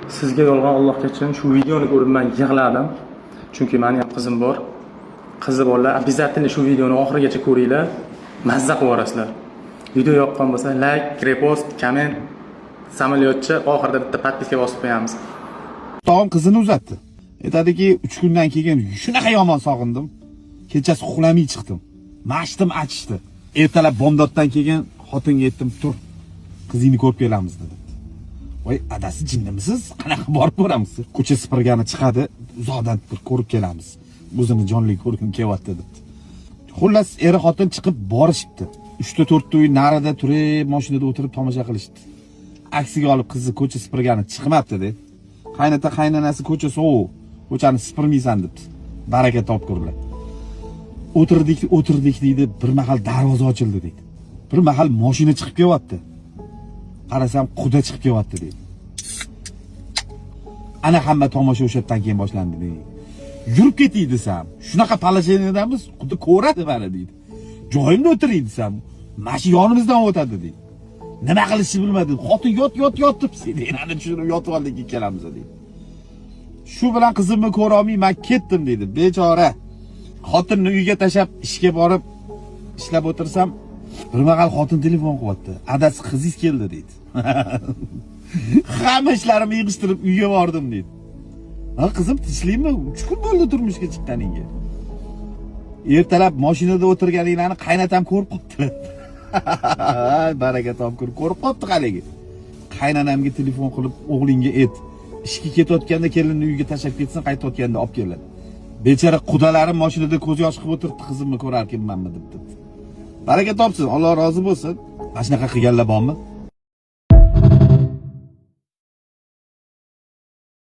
Sizga yolg'on Alloh kechirin, shu videoni ko'rib men yig'ladim. Chunki meni ham qizim bor. Qizi borlar, обязательно shu videoni oxirigacha ko'ringlar. Mazza qilib olasizlar. Video yoqqan bo'lsa, like, repost, komment, samolyotchi oxirida bitta podpiska bosib qo'yamiz. Tog'am qizini uzatdi. Aytadiki, 3 kundan keyin shunaqa yomon sog'indim. Kechasi uxlamay chiqdim. Mashtim achishdi. Ertalab bomdoddan keyin xotinga aytdim, tur. Qizingni ko'rib kelamiz dedi. Voy, adasi jinnimisiz? Qanaqa borib ko'ramiz? Ko'cha sipirgani chiqadi, uzoqdan bir ko'rib kelamiz. O'zini jonli ko'rgim kelyapti dedi. Xullas, eri xotin chiqib borishibdi. 3-4 uy narida turib, mashinada o'tirib tomosha qilishdi. Aksiga olib qizni ko'cha sipirgani chiqmabdi dedi. Qaynota qaynonasi ko'cha sovuq, ko'chani sipirmaysan debdi. Baraka topkurlar. O'tirdik deydi, bir mahal darvoza ochildi deydi. Bir mahal mashina chiqib kelyapti. Qarasam, quda chiqib kelyapti deydi. Ana hamma tomosha o'shadan keyin boshlandi deydi. Yurib ketay desam, shunaqa palasheniyadamiz, xuddi ko'radi mana deydi. Joyimda o'tiray desam, mashina yonimizdan o'tadi deydi. Nima qilishni bilmadim. Xotin yot deb sidenani tushirib yotib oldik ikkalamiz deydi. Shu bilan qizimni ko'ra olmay men ketdim deydi. Bechora. Xotinni uyga tashab ishga borib ishlab o'tirsam, bir mahal xotin telefon qilyapti. Adasi qizingiz keldi deydi. Hamma ishlarimni yig'ishtirib uyga bordim deydi. Ha qizim, tinchlikmi? 3 kun bo'ldi turmushga chiqqaningga. Ertalab mashinada o'tirganinglarni qaynatam ko'rib qoptilar. Baraka topkur ko'rib qopti qaligi. Qaynonamga telefon qilib, o'g'lingga ayt, ishga ketayotganda kelinni uyga tashab ketsin, qaytayotganda olib keladi. Bechora qudalarim mashinada ko'z yosh qilib o'tiribdi, qizimni ko'rarkanmanmi deb. Baraka topsin, Alloh rozi bo'lsin. Mana shunaqa qilganlar bormi?